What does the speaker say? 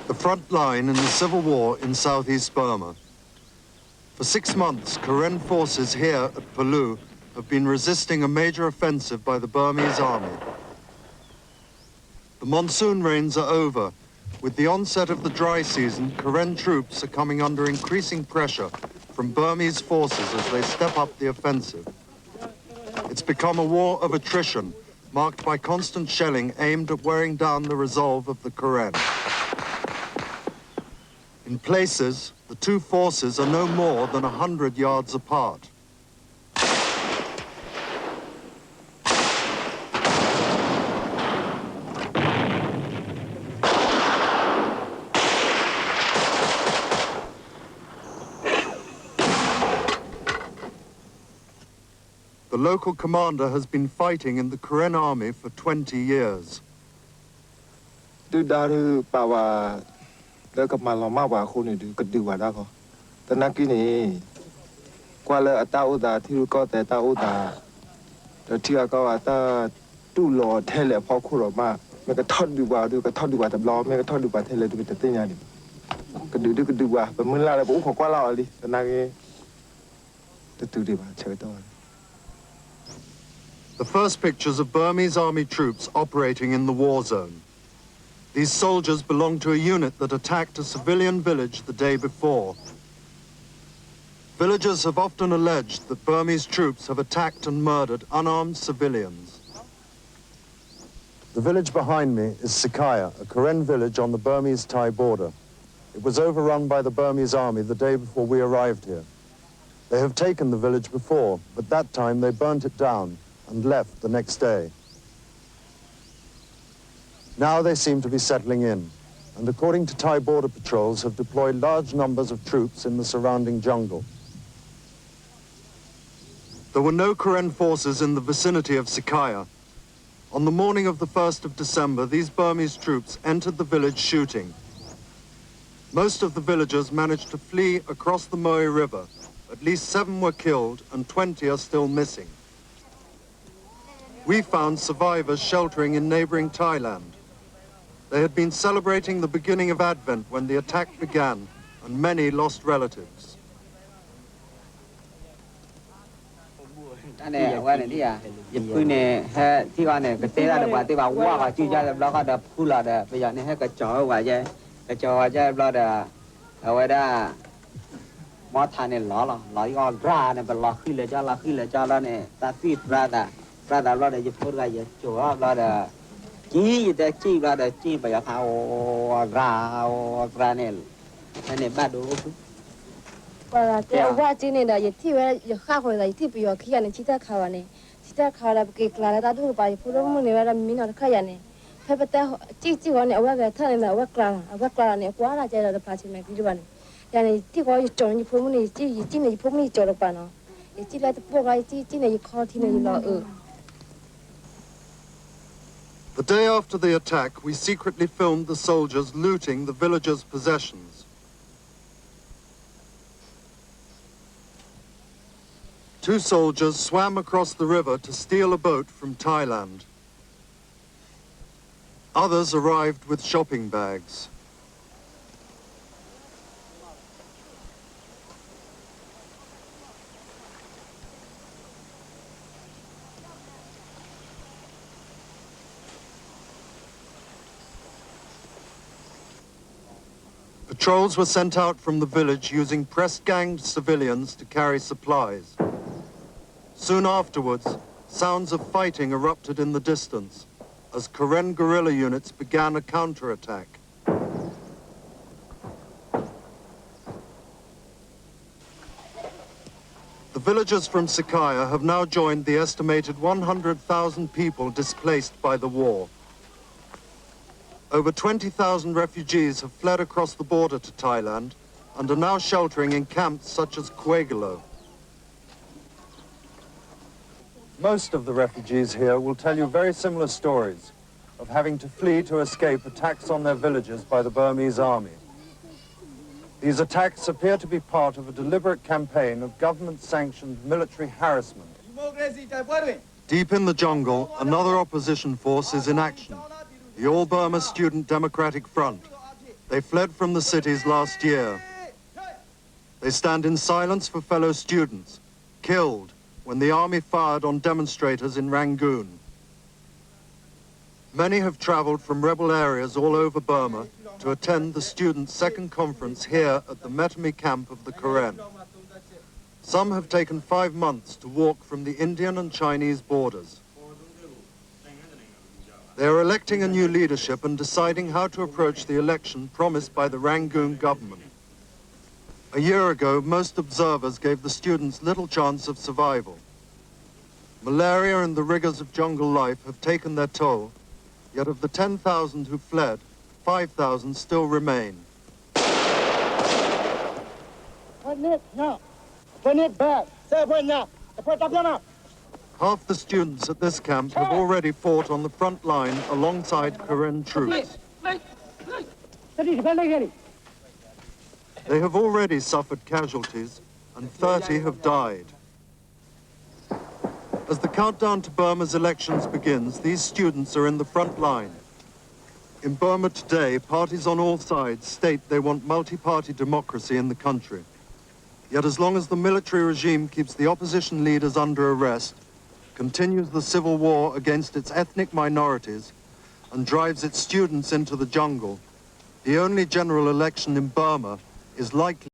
The front line in the civil war in southeast Burma. For 6 months, Karen forces here at Palu have been resisting a major offensive by the Burmese army. The monsoon rains are over. With the onset of the dry season, Karen troops are coming under increasing pressure from Burmese forces as they step up the offensive. It's become a war of attrition, marked by constant shelling aimed at wearing down the resolve of the Karen. In places, the two forces are no more than 100 yards apart. The local commander has been fighting in the Karen army for 20 years. Đó cấp mà lo ma vào khu này được cất được vào đó không? Tao nói cái này qua là tao đã thiếu có thể tao đã rồi chưa có tao tu lo thế là phao khu rồi mà mấy cái thon được vào tập lo mấy cái thon được vào thế là được tự tin nhà đi cất được vào và mình là cũng không qua lo đi tao nói cái tự đi vào chơi thôi. The first pictures of Burmese army troops operating in the war zone. These soldiers belong to a unit that attacked a civilian village the day before. Villagers have often alleged that Burmese troops have attacked and murdered unarmed civilians. The village behind me is Sikaya, a Karen village on the Burmese-Thai border. It was overrun by the Burmese army the day before we arrived here. They have taken the village before, but that time they burnt it down and left the next day. Now they seem to be settling in, and according to Thai border patrols, have deployed large numbers of troops in the surrounding jungle. There were no Karen forces in the vicinity of Sikaya. On the morning of the 1st of December, these Burmese troops entered the village shooting. Most of the villagers managed to flee across the Moe River. At least 7 were killed and 20 are still missing. We found survivors sheltering in neighboring Thailand. They had been celebrating the beginning of Advent when the attack began, and many lost relatives. Chỉ để chi ra để chi bây giờ thao ra này ba đồ và cái qua chi này là thì về khác hồi là thì bây giờ khi anh chỉ ta khao là cái là ta đủ bài phụ nữ mình là mình nó khai này phải bắt đầu chỉ cái này qua cái thằng này qua clara này quá là chơi là phải chơi mấy cái gì vậy này thì có chọn những phụ nữ này chỉ này phụ nữ chọn được bao nó chỉ là bộ cái chỉ này khó thì này là The day after the attack, we secretly filmed the soldiers looting the villagers' possessions. Two soldiers swam across the river to steal a boat from Thailand. Others arrived with shopping bags. Patrols were sent out from the village using press-ganged civilians to carry supplies. Soon afterwards, sounds of fighting erupted in the distance as Karen guerrilla units began a counterattack. The villagers from Sikaya have now joined the estimated 100,000 people displaced by the war. Over 20,000 refugees have fled across the border to Thailand and are now sheltering in camps such as Kuegalo. Most of the refugees here will tell you very similar stories of having to flee to escape attacks on their villages by the Burmese army. These attacks appear to be part of a deliberate campaign of government-sanctioned military harassment. Deep in the jungle, another opposition force is in action, the All Burma Student Democratic Front. They fled from the cities last year. They stand in silence for fellow students, killed when the army fired on demonstrators in Rangoon. Many have traveled from rebel areas all over Burma to attend the students' second conference here at the Metami camp of the Karen. Some have taken 5 months to walk from the Indian and Chinese borders. They are electing a new leadership and deciding how to approach the election promised by the Rangoon government. A year ago, most observers gave the students little chance of survival. Malaria and the rigors of jungle life have taken their toll, yet of the 10,000 who fled, 5,000 still remain. Half the students at this camp have already fought on the front line alongside Karen troops. They have already suffered casualties, and 30 have died. As the countdown to Burma's elections begins, these students are in the front line. In Burma today, parties on all sides state they want multi-party democracy in the country. Yet as long as the military regime keeps the opposition leaders under arrest, continues the civil war against its ethnic minorities, and drives its students into the jungle, the only general election in Burma is likely